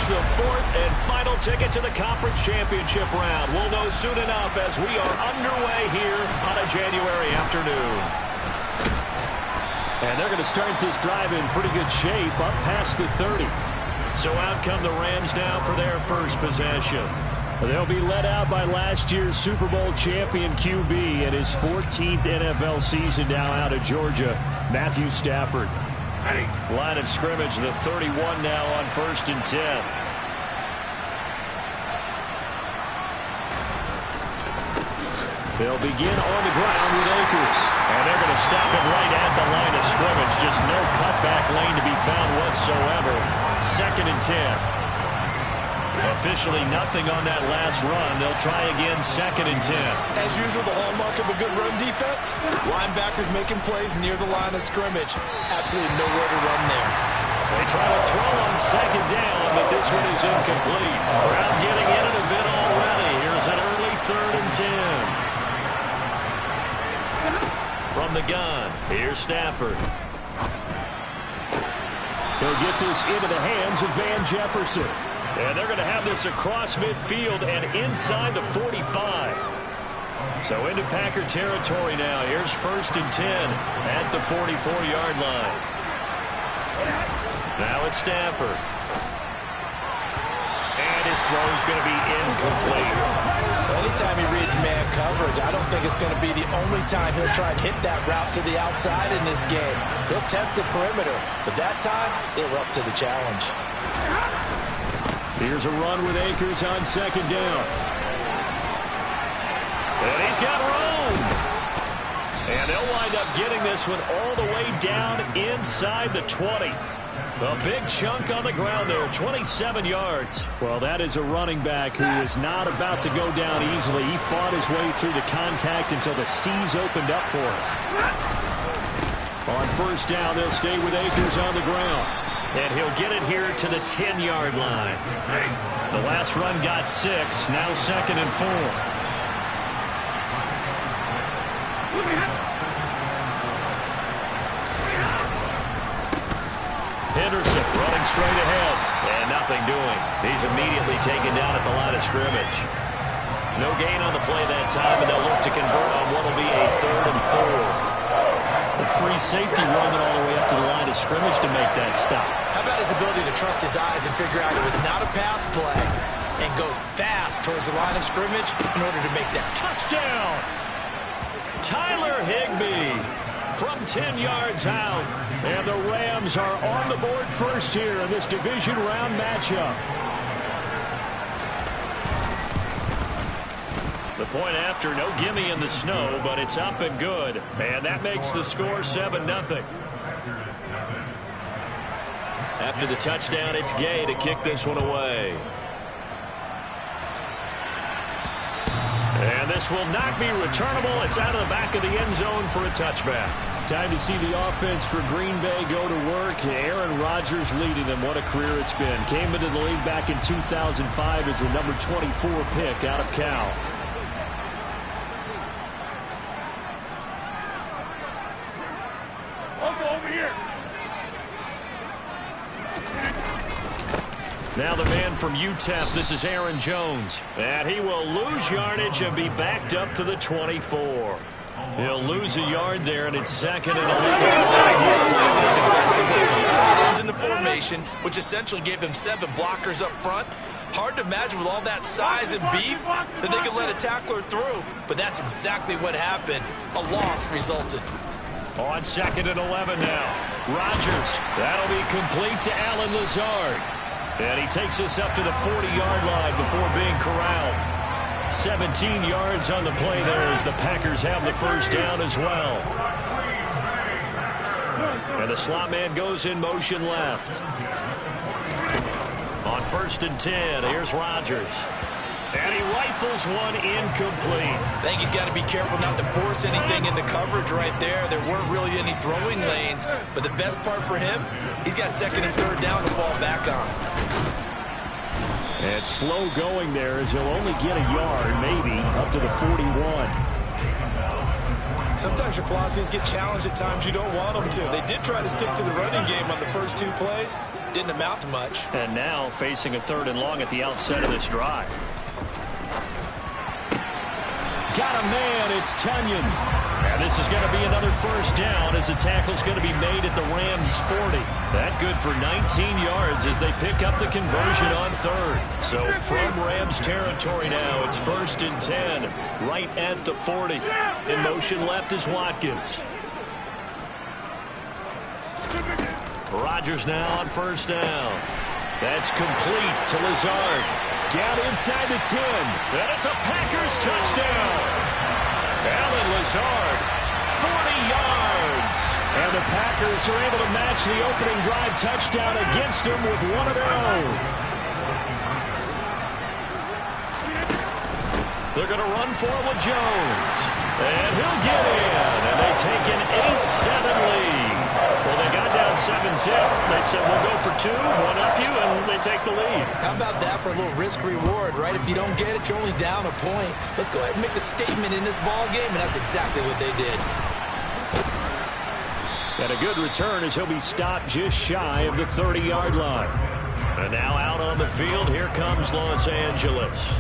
clinch the fourth and final ticket to the conference championship round. We'll know soon enough as we are underway here on a January afternoon. And they're going to start this drive in pretty good shape up past the 30. So out come the Rams now for their first possession. They'll be led out by last year's Super Bowl champion QB in his 14th NFL season now out of Georgia, Matthew Stafford. Line of scrimmage, the 31 now on 1st and 10. They'll begin on the ground with Akers. And they're going to stop it right at the line of scrimmage. Just no cutback lane to be found whatsoever. 2nd and 10. Officially nothing on that last run. They'll try again 2nd and 10. As usual, the hallmark of a good run defense. Linebackers making plays near the line of scrimmage. Absolutely nowhere to run there. They try to throw on 2nd down, but this one is incomplete. Crowd getting in it a bit already. Here's an early 3rd and 10. From the gun, here's Stafford. He'll get this into the hands of Van Jefferson. And they're going to have this across midfield and inside the 45. So into Packer territory now. Here's 1st and 10 at the 44-yard line. Now it's Stafford. And his throw's going to be incomplete. Anytime he reads man coverage, I don't think it's going to be the only time he'll try and hit that route to the outside in this game. He'll test the perimeter, but that time they were up to the challenge. Here's a run with Akers on 2nd down. And he's got room. And they'll wind up getting this one all the way down inside the 20. A big chunk on the ground there, 27 yards. Well, that is a running back who is not about to go down easily. He fought his way through the contact until the seas opened up for him. On 1st down, they'll stay with Akers on the ground. And he'll get it here to the 10-yard line. The last run got 6. Now 2nd and 4. Henderson running straight ahead. And nothing doing. He's immediately taken down at the line of scrimmage. No gain on the play that time, and they'll look to convert on what will be a 3rd and 4. A free safety running all the way up to the line of scrimmage to make that stop. How about his ability to trust his eyes and figure out it was not a pass play and go fast towards the line of scrimmage in order to make that touchdown? Tyler Higbee from 10 yards out. And the Rams are on the board first here in this division round matchup. The point after, no gimme in the snow, but it's up and good. And that makes the score 7-0. After the touchdown, it's Gay to kick this one away. And this will not be returnable. It's out of the back of the end zone for a touchback. Time to see the offense for Green Bay go to work. Aaron Rodgers leading them. What a career it's been. Came into the league back in 2005 as the number 24 pick out of Cal. Now the man from UTEP, this is Aaron Jones. And he will lose yardage and be backed up to the 24. He'll lose a yard there, and it's 2nd and 11. Two tight ends in the formation, which essentially gave them 7 blockers up front. Hard to imagine with all that size and beef that they could let a tackler through. But that's exactly what happened. A loss resulted. On 2nd and 11 now. Rodgers. That'll be complete to Allen Lazard. And he takes us up to the 40-yard line before being corralled. 17 yards on the play there as the Packers have the first down as well. And the slot man goes in motion left. On 1st and 10, here's Rodgers. And he rifles one incomplete. I think he's got to be careful not to force anything into coverage right there. There weren't really any throwing lanes. But the best part for him, he's got 2nd and 3rd down to fall back on. And slow going there as he'll only get a yard, maybe, up to the 41. Sometimes your philosophies get challenged at times you don't want them to. They did try to stick to the running game on the first 2 plays, didn't amount to much. And now facing a 3rd and long at the outset of this drive. Got a man, it's Tunyon. And this is going to be another first down as the tackle's going to be made at the Rams' 40. That good for 19 yards as they pick up the conversion on 3rd. So from Rams territory now, it's 1st and 10, right at the 40. In motion left is Watkins. Rodgers now on 1st down. That's complete to Lazard. Down inside the 10. And it's a Packers touchdown. Alan Lazard, 40 yards. And the Packers are able to match the opening drive touchdown against them with one of their own. They're going to run for it with Jones. And he'll get in. And they take an 8-7 lead. Well, they got down 7-zip. They said, we'll go for 2, one up you, and they take the lead. How about that for a little risk-reward, right? If you don't get it, you're only down a point. Let's go ahead and make a statement in this ball game, and that's exactly what they did. And a good return as he'll be stopped just shy of the 30-yard line. And now out on the field, here comes Los Angeles.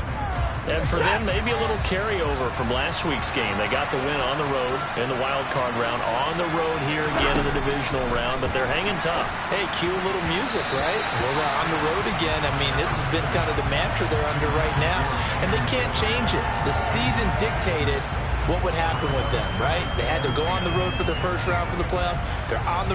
And for them, maybe a little carryover from last week's game. They got the win on the road in the wild card round, on the road here again in the divisional round, but they're hanging tough. Hey, cue a little music, right? Well, they're on the road again. I mean, this has been kind of the mantra they're under right now, and they can't change it. The season dictated what would happen with them, right? They had to go on the road for the first round for the playoffs. They're on the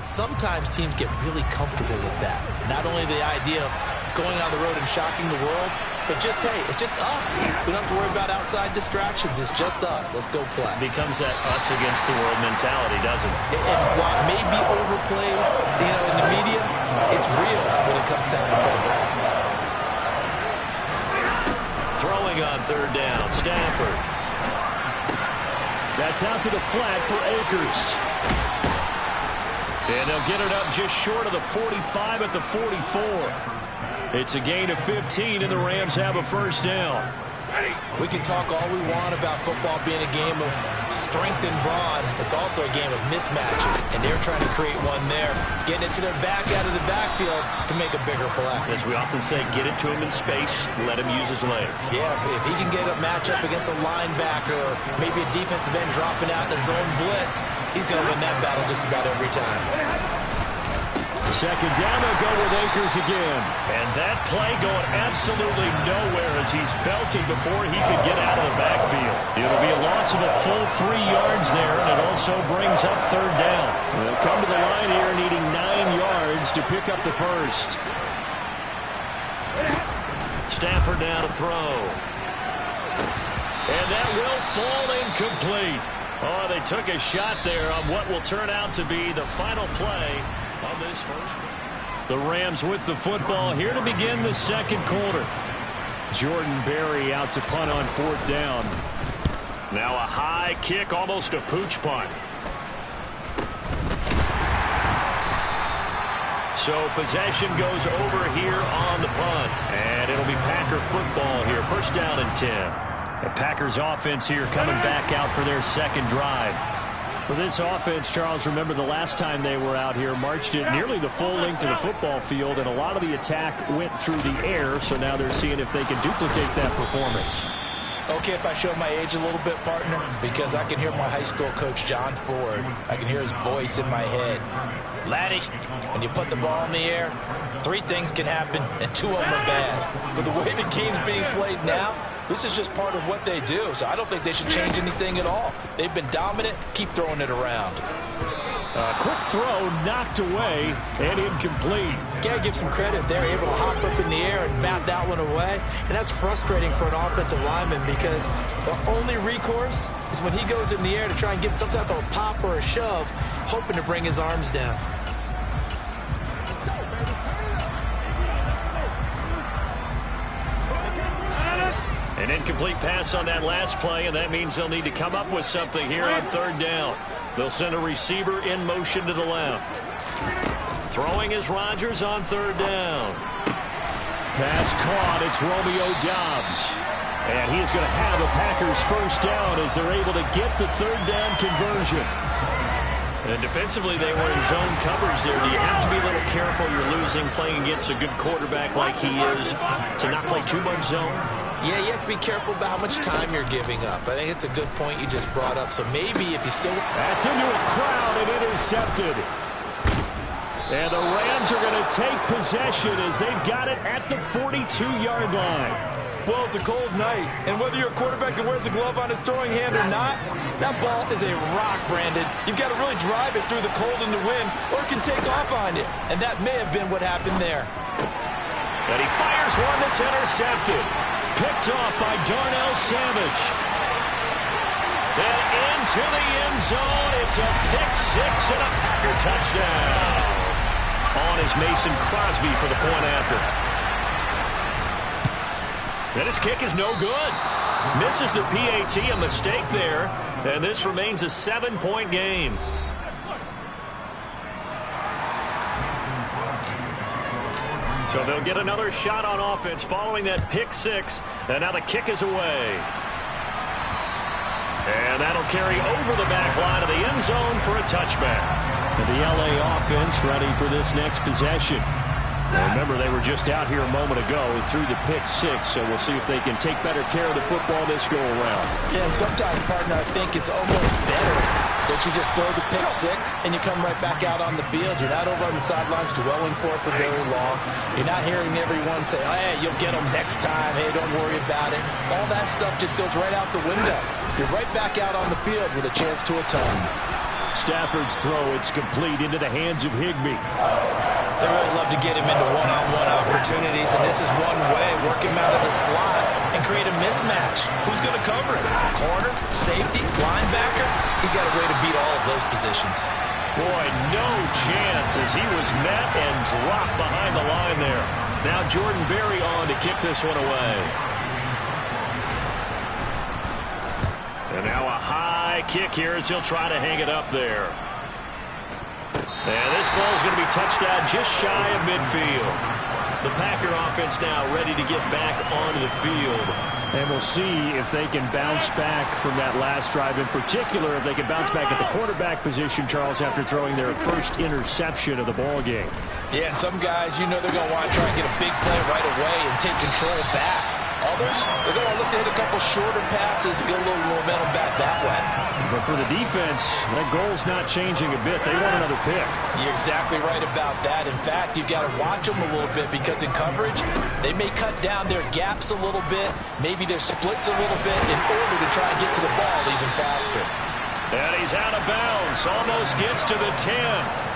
sometimes teams get really comfortable with that. Not only the idea of going on the road and shocking the world, but just, hey, it's just us. We don't have to worry about outside distractions. It's just us. Let's go play. It becomes that us against the world mentality, doesn't it? And while it may be overplayed, you know, in the media, it's real when it comes time to play ball. Throwing on 3rd down, Stafford. That's out to the flat for Akers. And they'll get it up just short of the 45 at the 44. It's a gain of 15, and the Rams have a first down. We can talk all we want about football being a game of strength and brawn. It's also a game of mismatches, and they're trying to create one there, getting it to their back out of the backfield to make a bigger play. As we often say, get it to him in space, let him use his leg. Yeah, if he can get a matchup against a linebacker or maybe a defensive end dropping out in a zone blitz, he's going to win that battle just about every time. Second down, they'll go with Akers again. And that play going absolutely nowhere as he's belted before he could get out of the backfield. It'll be a loss of a full 3 yards there, and it also brings up 3rd down. They'll come to the line here needing 9 yards to pick up the first. Stafford now to throw. And that will fall incomplete. Oh, they took a shot there on what will turn out to be the final play on this first one. The Rams with the football here to begin the second quarter. Jordan Berry out to punt on 4th down. Now a high kick, almost a pooch punt. So possession goes over here on the punt. And it'll be Packer football here. First down and 10. The Packers offense here coming back out for their second drive. For this offense, Charles, remember the last time they were out here, marched it nearly the full length of the football field, and a lot of the attack went through the air, so now they're seeing if they can duplicate that performance. Okay, if I show my age a little bit, partner, because I can hear my high school coach, John Ford. I can hear his voice in my head. Laddie, when you put the ball in the air, 3 things can happen, and 2 of them are bad. But the way the game's being played now, this is just part of what they do, so I don't think they should change anything at all. They've been dominant. Keep throwing it around. Quick throw knocked away and incomplete. Gotta give some credit. They're able to hop up in the air and bat that one away, and that's frustrating for an offensive lineman because the only recourse is when he goes in the air to try and give some type of a pop or a shove, hoping to bring his arms down. An incomplete pass on that last play, and that means they'll need to come up with something here on third down. They'll send a receiver in motion to the left. Throwing is Rodgers on third down. Pass caught. It's Romeo Doubs. And he is going to have the Packers first down as they're able to get the third down conversion. And defensively, they were in zone coverage there. Do you have to be a little careful? You're losing playing against a good quarterback like he is to not play too much zone? Yeah, you have to be careful about how much time you're giving up. I think it's a good point you just brought up. So maybe if you still... That's into a crowd and intercepted. And the Rams are going to take possession as they've got it at the 42-yard line. Well, it's a cold night, and whether you're a quarterback that wears a glove on his throwing hand or not, that ball is a rock, Brandon. You've got to really drive it through the cold and the wind, or it can take off on you. And that may have been what happened there. And he fires one that's intercepted. Picked off by Darnell Savage. And into the end zone. It's a pick six and a Packer touchdown. On is Mason Crosby for the point after. And his kick is no good. Misses the PAT, a mistake there. And this remains a 7-point game. So they'll get another shot on offense following that pick six. And now the kick is away. And that'll carry over the back line of the end zone for a touchback. And the LA offense ready for this next possession. Well, remember, they were just out here a moment ago through the pick six, so we'll see if they can take better care of the football this go-around. Yeah, and sometimes, partner, I think it's almost better that you just throw the pick six and you come right back out on the field. You're not over on the sidelines dwelling for it for very long. You're not hearing everyone say, oh, hey, you'll get them next time. Hey, don't worry about it. All that stuff just goes right out the window. You're right back out on the field with a chance to atone. Stafford's throw, it's complete into the hands of Higbee. They really love to get him into one-on-one opportunities, and this is one way. Work him out of the slot and create a mismatch. Who's going to cover him? Corner, safety, linebacker? He's got a way to beat all of those positions. Boy, no chance as he was met and dropped behind the line there. Now Jordan Berry on to kick this one away. And now a high kick here as he'll try to hang it up there. And this ball is going to be touched out just shy of midfield. The Packer offense now ready to get back onto the field. And we'll see if they can bounce back from that last drive. In particular, if they can bounce back at the quarterback position, Charles, after throwing their first interception of the ball game. Yeah, and some guys, you know they're going to want to try and get a big play right away and take control back. Others, they're going to look to hit a couple shorter passes and get a little momentum back that way. But for the defense, that goal's not changing a bit. They want another pick. You're exactly right about that. In fact, you've got to watch them a little bit because in coverage, they may cut down their gaps a little bit, maybe their splits a little bit in order to try and get to the ball even faster. And he's out of bounds. Almost gets to the 10.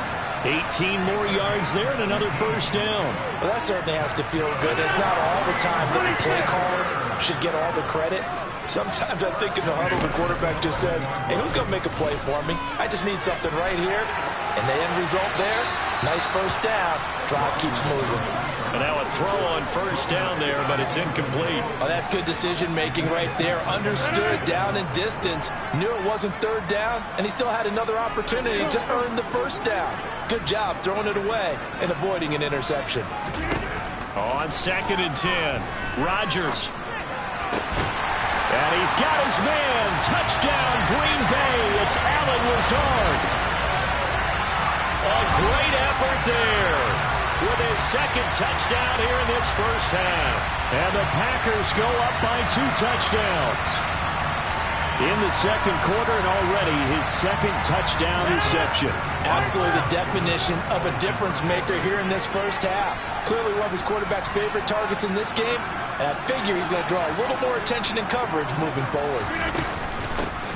18 more yards there and another first down. Well, that certainly has to feel good. It's not all the time that the play caller should get all the credit. Sometimes I think in the huddle, the quarterback just says, hey, who's going to make a play for me? I just need something right here. And the end result there, nice first down. Drive keeps moving. And now a throw on first down there, but it's incomplete. Oh, that's good decision-making right there. Understood down and distance. Knew it wasn't third down, and he still had another opportunity to earn the first down. Good job throwing it away and avoiding an interception. On 2nd and 10, Rodgers. And he's got his man. Touchdown, Green Bay. It's Allen Lazard. A great effort there with his second touchdown here in this first half. And the Packers go up by 2 touchdowns in the second quarter, and already his second touchdown reception. Absolutely the definition of a difference maker here in this first half. Clearly one of his quarterback's favorite targets in this game, and I figure he's going to draw a little more attention and coverage moving forward.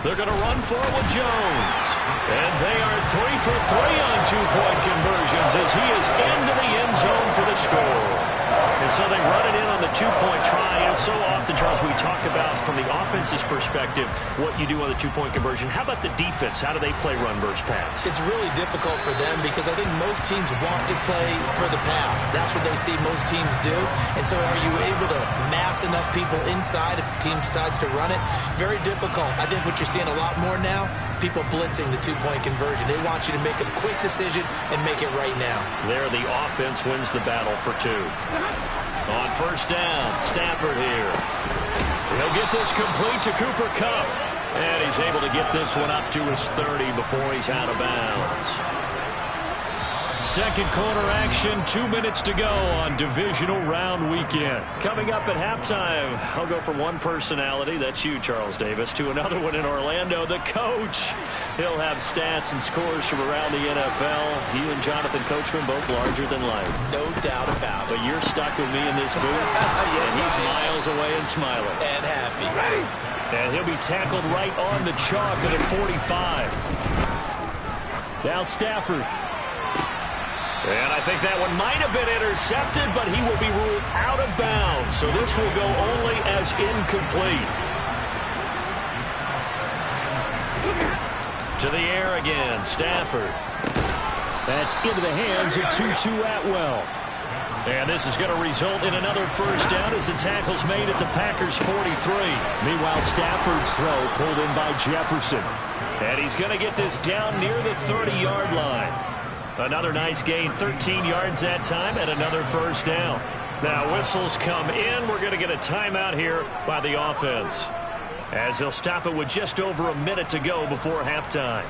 They're going to run for it with Jones. And they are 3 for 3 on 2-point conversions as he is into the end zone for the score. And so they run it in on the two-point try. And so often, Charles, we talk about, from the offense's perspective, what you do on the two-point conversion. How about the defense? How do they play run versus pass? It's really difficult for them because I think most teams want to play for the pass. That's what they see most teams do. And so are you able to mass enough people inside if the team decides to run it? Very difficult. I think what you're seeing a lot more now, people blitzing the two-point conversion. They want you to make a quick decision and make it right now. There, the offense wins the battle for two. On first down, Stafford here. He'll get this complete to Cooper Kupp. And he's able to get this one up to his 30 before he's out of bounds. Second quarter action, 2 minutes to go on Divisional Round Weekend. Coming up at halftime, I'll go from one personality, that's you, Charles Davis, to another one in Orlando, the coach. He'll have stats and scores from around the NFL. You and Jonathan Coachman both larger than life. No doubt about it. But you're stuck with me in this booth, yes, and he's miles away and smiling. And happy. And he'll be tackled right on the chalk at a 45. Now Stafford. And I think that one might have been intercepted, but he will be ruled out of bounds. So this will go only as incomplete. To the air again, Stafford. That's into the hands of Tutu Atwell. And this is going to result in another first down as the tackle's made at the Packers' 43. Meanwhile, Stafford's throw pulled in by Jefferson. And he's going to get this down near the 30-yard line. Another nice gain, 13 yards that time, and another first down. Now whistles come in. We're going to get a timeout here by the offense, as they'll stop it with just over a minute to go before halftime.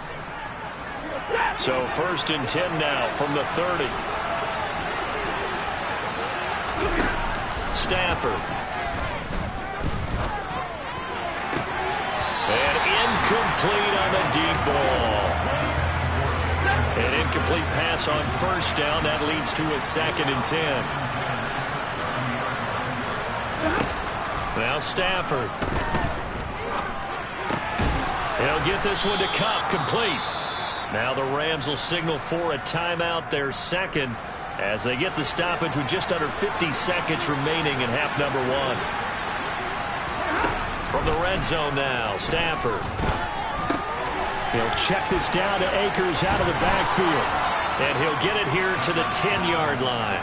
So first and 10 now from the 30. Stafford. And incomplete on the deep ball. An incomplete pass on first down. That leads to a 2nd and 10. Now Stafford. He'll get this one to Kupp, complete. Now the Rams will signal for a timeout, their second, as they get the stoppage with just under 50 seconds remaining in half number one. From the red zone now, Stafford. He'll check this down to Akers out of the backfield. And he'll get it here to the 10-yard line.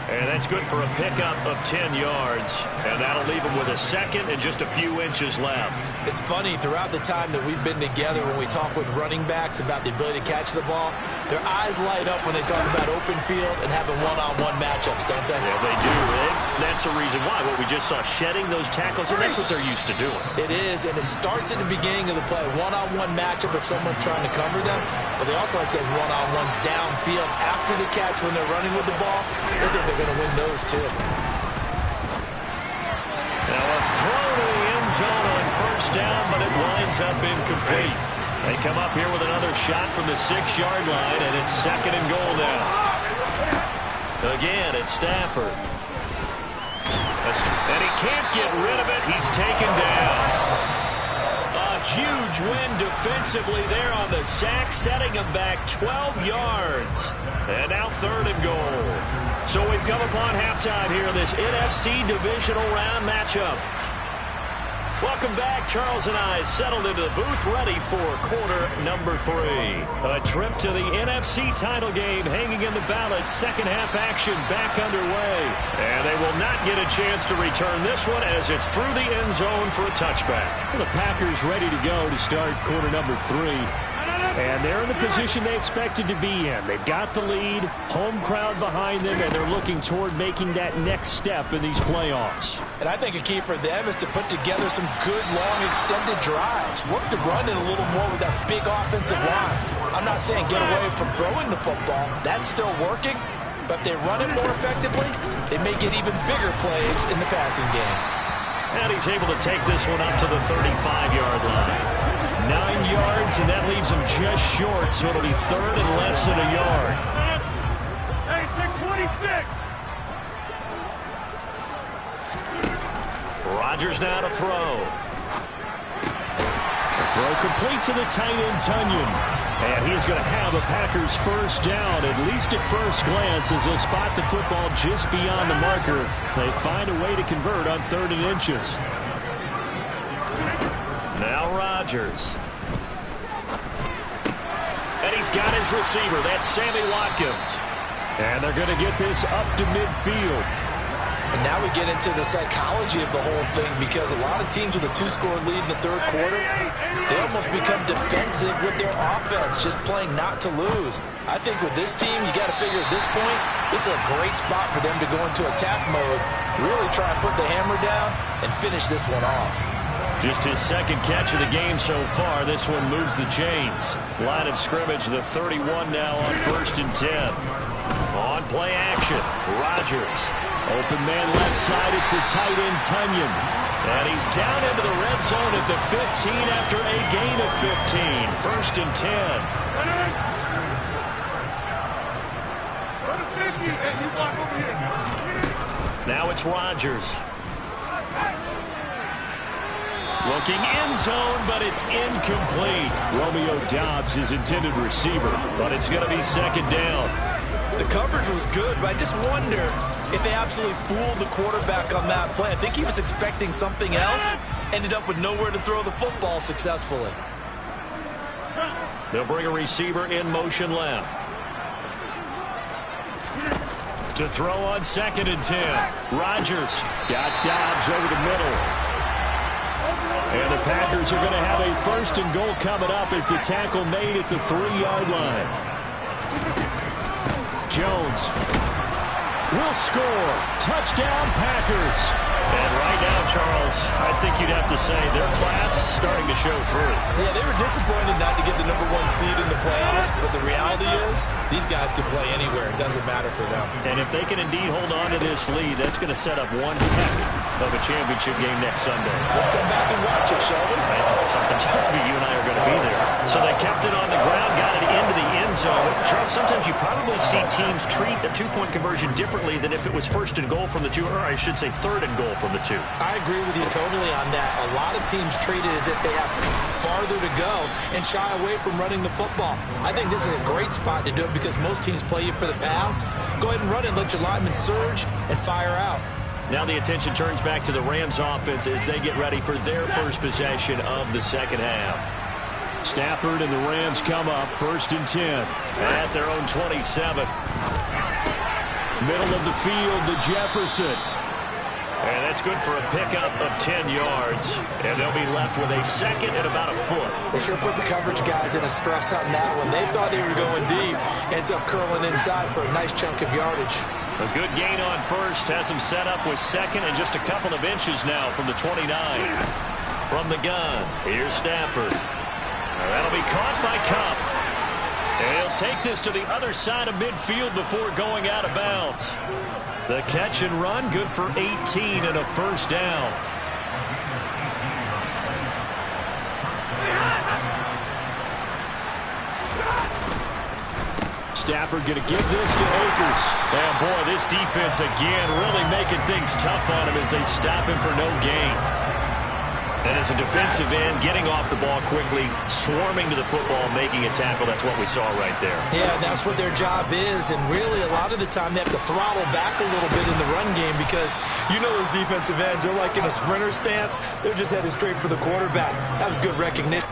And that's good for a pickup of 10 yards. And that'll leave him with a second and just a few inches left. It's funny, throughout the time that we've been together, when we talk with running backs about the ability to catch the ball, their eyes light up when they talk about open field and having one-on-one matchups, don't they? Yeah, they do. That's the reason why. What we just saw, shedding those tackles, and that's what they're used to doing. It is, and it starts at the beginning of the play. One-on-one matchup if someone's trying to cover them, but they also like those one-on-ones downfield after the catch when they're running with the ball. They think they're going to win those too. Now a throw to the end zone on first down, but it winds up incomplete. They come up here with another shot from the 6-yard line, and it's 2nd and goal now. Again, it's Stafford. And he can't get rid of it. He's taken down. A huge win defensively there on the sack, setting him back 12 yards. And now 3rd and goal. So we've come upon halftime here in this NFC Divisional Round matchup. Welcome back. Charles and I settled into the booth, ready for quarter number 3. A trip to the NFC title game hanging in the balance. Second half action back underway. And they will not get a chance to return this one as it's through the end zone for a touchback. The Packers ready to go to start quarter number 3. And they're in the position they expected to be in. They've got the lead, home crowd behind them, and they're looking toward making that next step in these playoffs. And I think a key for them is to put together some good, long, extended drives. Work the run in a little more with that big offensive line. I'm not saying get away from throwing the football. That's still working. But if they run it more effectively, they may get even bigger plays in the passing game. And he's able to take this one up to the 35-yard line. 9 yards, and that leaves him just short, so it'll be 3rd and less than a yard. Hey, 626. Rodgers now to throw. The throw complete to the tight end, Tunyon. And he's going to have a Packers first down, at least at first glance, as they'll spot the football just beyond the marker. They find a way to convert on 3rd and inches. Now Rodgers. And he's got his receiver. That's Sammy Watkins. And they're going to get this up to midfield. And now we get into the psychology of the whole thing, because a lot of teams with a 2-score lead in the 3rd quarter, they almost become defensive with their offense, just playing not to lose. I think with this team, you got to figure at this point, this is a great spot for them to go into attack mode, really try and put the hammer down and finish this one off. Just his 2nd catch of the game so far. This one moves the chains. Line of scrimmage, the 31 now on 1st and 10. On play action, Rodgers. Open man left side, it's a tight end, Tunyon. And he's down into the red zone at the 15 after a gain of 15. 1st and 10. Now it's Rodgers. Looking end zone, but it's incomplete. Romeo Doubs, his intended receiver, but it's going to be 2nd down. The coverage was good, but I just wonder if they absolutely fooled the quarterback on that play. I think he was expecting something else, ended up with nowhere to throw the football successfully. They'll bring a receiver in motion left. To throw on 2nd and 10. Rodgers got Doubs over the middle. And the Packers are going to have a 1st and goal coming up as the tackle made at the 3-yard line. Jones will score. Touchdown, Packers. And right now, Charles, I think you'd have to say their class starting to show through. Yeah, they were disappointed not to get the #1 seed in the playoffs, but the reality is these guys can play anywhere. It doesn't matter for them. And if they can indeed hold on to this lead, that's going to set up one heck of a championship game next Sunday. Let's come back and watch it, shall we? Something tells me you and I are going to be there. So they kept it on the ground, got it into the end zone. Charles, sometimes you probably see teams treat a 2-point conversion differently than if it was 1st and goal from the 2, or I should say 3rd and goal from the 2. I agree with you totally on that. A lot of teams treat it as if they have farther to go and shy away from running the football. I think this is a great spot to do it because most teams play you for the pass. Go ahead and run it, let your linemen surge and fire out. Now the attention turns back to the Rams offense as they get ready for their first possession of the 2nd half. Stafford and the Rams come up 1st and 10 at their own 27. Middle of the field to Jefferson. And that's good for a pickup of 10 yards. And they'll be left with a 2nd and about a foot. They sure put the coverage guys in a stress on that one. They thought they were going deep. Ends up curling inside for a nice chunk of yardage. A good gain on 1st. Has them set up with 2nd and just a couple of inches now from the 29. From the gun, here's Stafford. That'll be caught by Cup. And he'll take this to the other side of midfield before going out of bounds. The catch and run, good for 18 and a 1st down. Stafford going to give this to Akers. And boy, this defense again really making things tough on him as they stop him for no gain. And as a defensive end, getting off the ball quickly, swarming to the football, making a tackle. That's what we saw right there. Yeah, that's what their job is. And really, a lot of the time, they have to throttle back a little bit in the run game because you know those defensive ends, they're like in a sprinter stance. They're just headed straight for the quarterback. That was good recognition.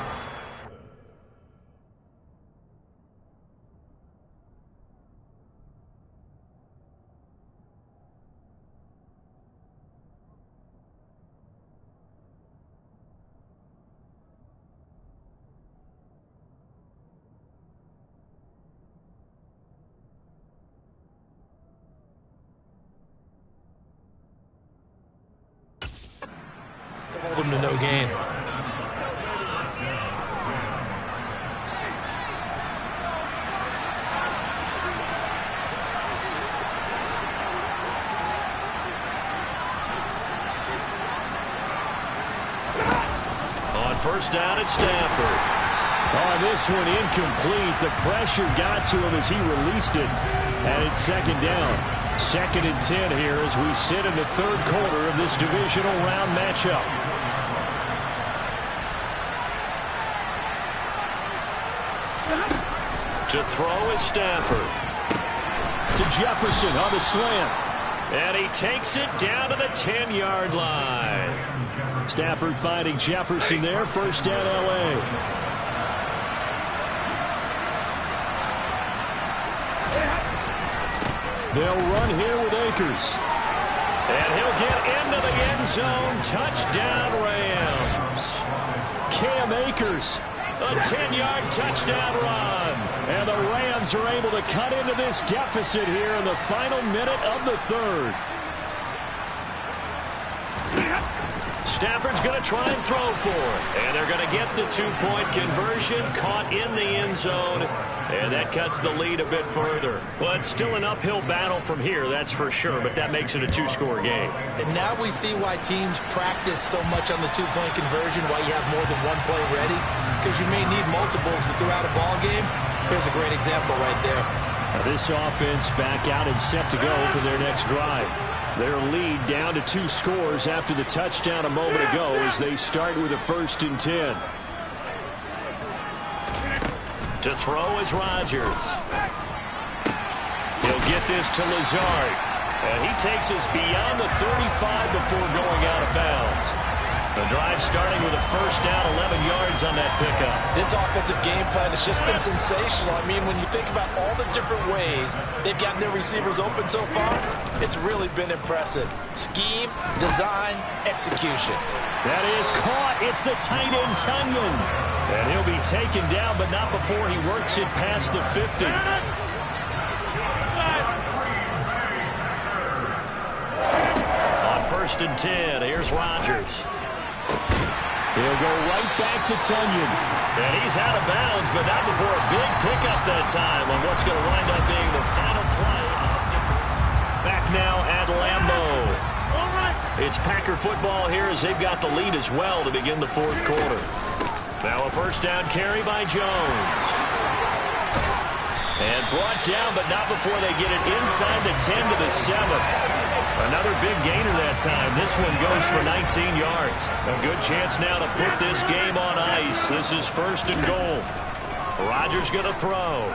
Hold them to no gain. On 1st down, it's Stafford. On this one, incomplete. The pressure got to him as he released it. And it's 2nd down. 2nd and 10 here as we sit in the 3rd quarter of this divisional round matchup. To throw is Stafford. To Jefferson on the slant. And he takes it down to the 10-yard line. Stafford finding Jefferson there. First down, L.A. They'll run here with Akers. And he'll get into the end zone. Touchdown, Rams. Cam Akers. A 10-yard touchdown run. And the Rams are able to cut into this deficit here in the final minute of the third. Stafford's going to try and throw for it. And they're going to get the two-point conversion, caught in the end zone. And that cuts the lead a bit further. Well, it's still an uphill battle from here, that's for sure, but that makes it a two-score game. And now we see why teams practice so much on the two-point conversion, why you have more than one play ready, because you may need multiples to throw out a ball game. Here's a great example right there. Now this offense back out and set to go for their next drive. Their lead down to 2 scores after the touchdown a moment ago as they start with a 1st and 10. To throw is Rodgers. He'll get this to Lazard. And he takes us beyond the 35 before going out of bounds. The drive starting with a first down, 11 yards on that pickup. This offensive game plan has just been sensational. I mean, when you think about all the different ways they've gotten their receivers open so far, it's really been impressive. Scheme, design, execution. That is caught. It's the tight end, Tunyon. And he'll be taken down, but not before he works it past the 50. On 1st and 10, here's Rodgers. He'll go right back to Tunyon. And he's out of bounds, but not before a big pickup that time on what's going to wind up being the final play. Back now at Lambeau. It's Packer football here as they've got the lead as well to begin the 4th quarter. Now a first down carry by Jones. And brought down, but not before they get it inside the 10 to the 7. Another big gainer that time. This one goes for 19 yards. A good chance now to put this game on ice. This is 1st and goal. Rodgers going to throw.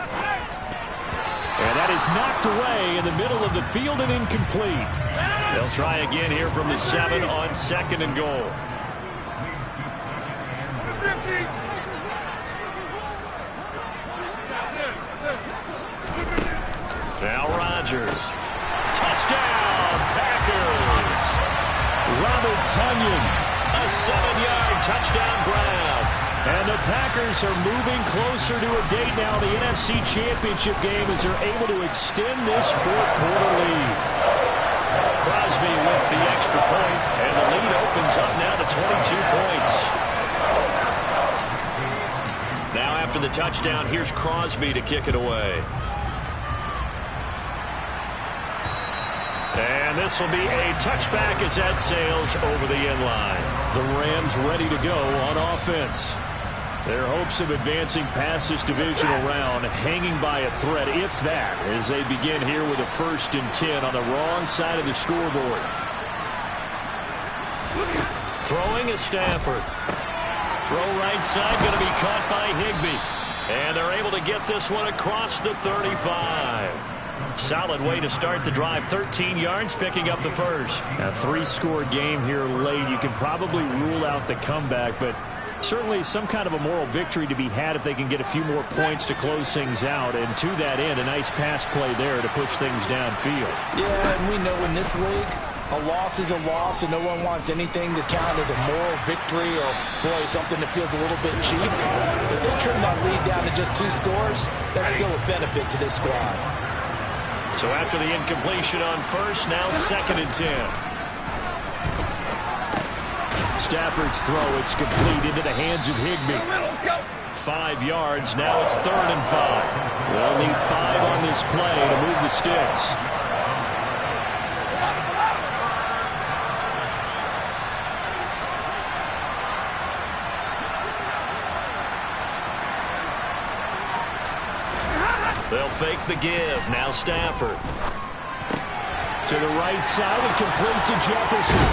And that is knocked away in the middle of the field and incomplete. They'll try again here from the 7 on 2nd and goal. Now Rodgers. Touchdown, Packers. Robert Tunyon, a 7-yard touchdown grab. And the Packers are moving closer to a date now, the NFC Championship game, as they're able to extend this 4th quarter lead. Crosby with the extra point, and the lead opens up now to 22 points. Now after the touchdown, here's Crosby to kick it away. And this will be a touchback as that sails over the end line. The Rams ready to go on offense. Their hopes of advancing past this divisional round hanging by a thread, if that, as they begin here with a 1st and 10 on the wrong side of the scoreboard. Throwing is Stafford. Throw right side, going to be caught by Higbee. And they're able to get this one across the 35. Solid way to start the drive. 13 yards, picking up the first. A 3-score game here late. You can probably rule out the comeback, but certainly some kind of a moral victory to be had if they can get a few more points to close things out. And to that end, a nice pass play there to push things downfield. Yeah, and we know in this league, a loss is a loss, and no one wants anything to count as a moral victory or, boy, something that feels a little bit cheap. If they trim that lead down to just 2 scores, that's still a benefit to this squad. So after the incompletion on 1st, now 2nd and 10. Stafford's throw, it's complete into the hands of Higbee. 5 yards, now it's 3rd and 5. They'll need 5 on this play to move the sticks. They'll fake the give. Now Stafford. To the right side and complete to Jefferson.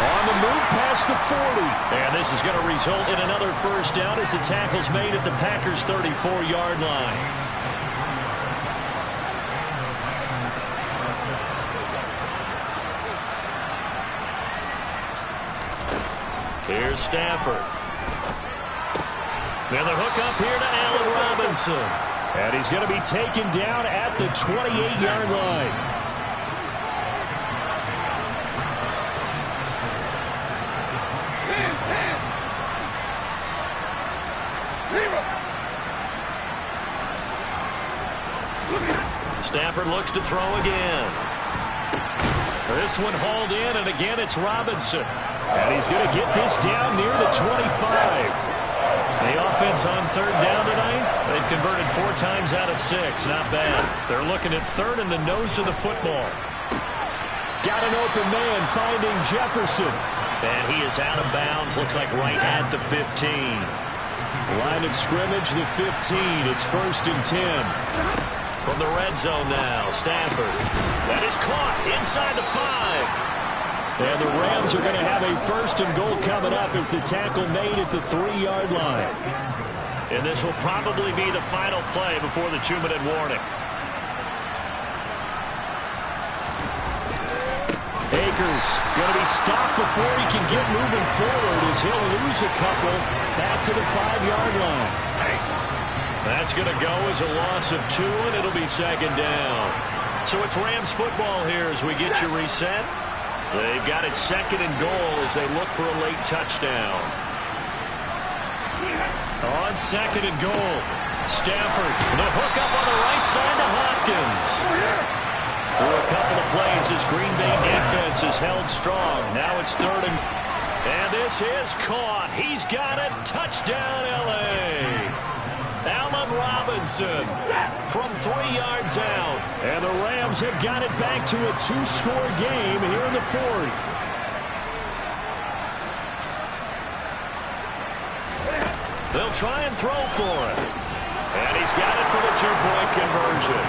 On the move past the 40. And this is going to result in another first down as the tackle's made at the Packers' 34-yard line. Here's Stafford. And the hook up here to Allen Robinson. And he's going to be taken down at the 28-yard line. Stafford looks to throw again. This one hauled in, and again it's Robinson. And he's going to get this down near the 25. The offense on third down tonight, they've converted 4 times out of 6. Not bad. They're looking at third in the nose of the football. Got an open man finding Jefferson. And he is out of bounds. Looks like right at the 15. Line of scrimmage, the 15. It's 1st and 10. From the red zone now, Stafford. That is caught inside the 5. And the Rams are going to have a 1st and goal coming up as the tackle made at the 3-yard line. And this will probably be the final play before the 2-minute warning. Akers going to be stopped before he can get moving forward as he'll lose a couple back to the 5-yard line. That's going to go as a loss of 2, and it'll be 2nd down. So it's Rams football here as we get you reset. They've got it 2nd and goal as they look for a late touchdown. On 2nd and goal, Stafford, the hook up on the right side to Hopkins. For a couple of plays, this Green Bay defense is held strong. Now it's 3rd and this is caught. He's got it. Touchdown, L.A. Allen Robinson from 3 yards out. And the Rams have got it back to a 2-score game here in the 4th. They'll try and throw for it. And he's got it for the 2-point conversion.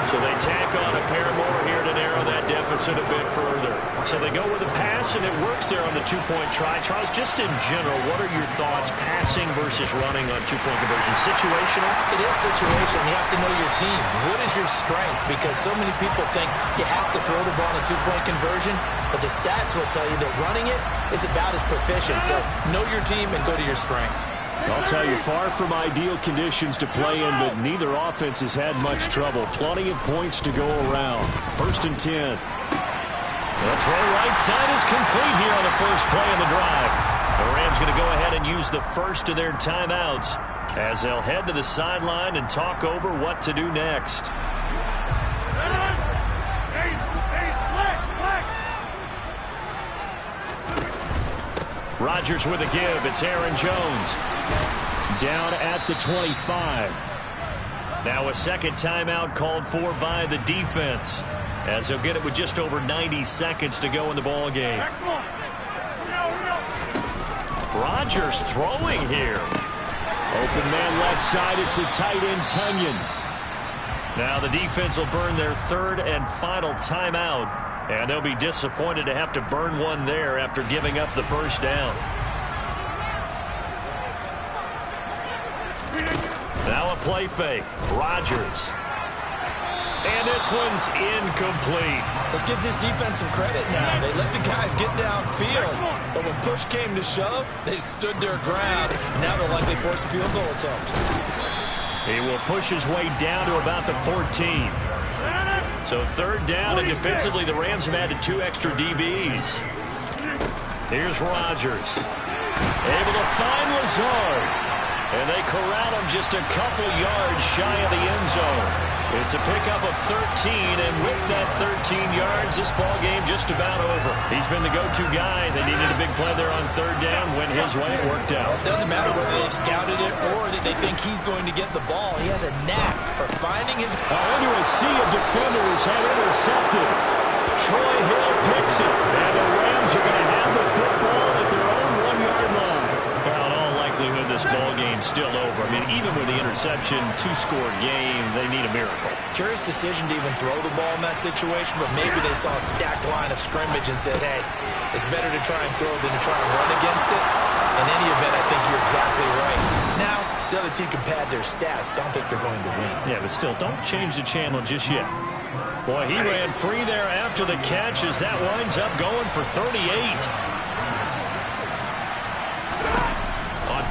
So they tack on a pair more here to narrow that deficit a bit further. So they go with a pass, and it works there on the 2-point try. Charles, just in general, what are your thoughts passing versus running on 2-point conversion? Situational? It is situational. You have to know your team. What is your strength? Because so many people think you have to throw the ball in a 2-point conversion, but the stats will tell you that running it is about as proficient. So know your team and go to your strength. I'll tell you, far from ideal conditions to play in, but neither offense has had much trouble. Plenty of points to go around. 1st and 10. The throw right side is complete here on the first play of the drive. The Rams going to go ahead and use the first of their timeouts as they'll head to the sideline and talk over what to do next. Rodgers with a give. It's Aaron Jones. Down at the 25. Now a 2nd timeout called for by the defense as they'll get it with just over 90 seconds to go in the ball game. Rodgers throwing here. Open man left side. It's a tight end, Tunyon. Now the defense will burn their 3rd and final timeout. And they'll be disappointed to have to burn one there after giving up the 1st down. Now a play fake. Rodgers. And this one's incomplete. Let's give this defense some credit now. They let the guys get downfield, but when push came to shove, they stood their ground. Now they'll likely force a field goal attempt. He will push his way down to about the 14. So 3rd down, and defensively the Rams have added 2 extra DBs. Here's Rodgers. Able to find Lazard. And they corral him just a couple yards shy of the end zone. It's a pickup of 13, and with that 13 yards, this ball game just about over. He's been the go-to guy. They needed a big play there on 3rd down. Went his way. It worked out. It doesn't matter whether they scouted it or that they think he's going to get the ball. He has a knack for finding his... Into a sea of defenders had intercepted. Troy Hill picks it, and the Rams are going to have the football at their own 1-yard line. Well, in all likelihood, this ball game's still over. I mean, even with the interception, 2-score game, they need a miracle. Curious decision to even throw the ball in that situation, but maybe they saw a stacked line of scrimmage and said, hey, it's better to try and throw than to try and run against it. In any event, I think you're exactly right. Now, the other team can pad their stats, but I don't think they're going to win. Yeah, but still, don't change the channel just yet. Boy, he ran free there after the catch as that winds up going for 38.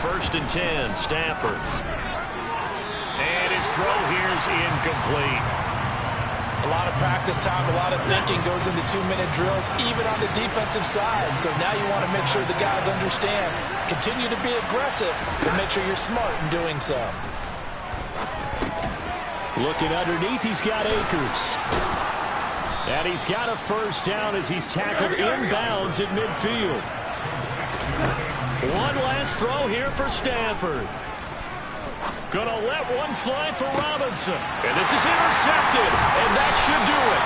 1st and 10, Stafford. And his throw here is incomplete. A lot of practice time, a lot of thinking goes into 2-minute drills, even on the defensive side. So now you want to make sure the guys understand. Continue to be aggressive, but make sure you're smart in doing so. Looking underneath, he's got Akers. And he's got a 1st down as he's tackled inbounds at midfield. One last throw here for Stafford. Gonna let one fly for Robinson. And this is intercepted. And that should do it.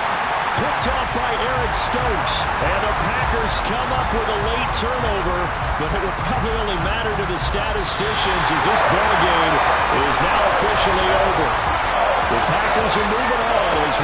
Picked off by Eric Stokes. And the Packers come up with a late turnover. But it will probably only matter to the statisticians as this ball game is now officially over. The Packers are moving on as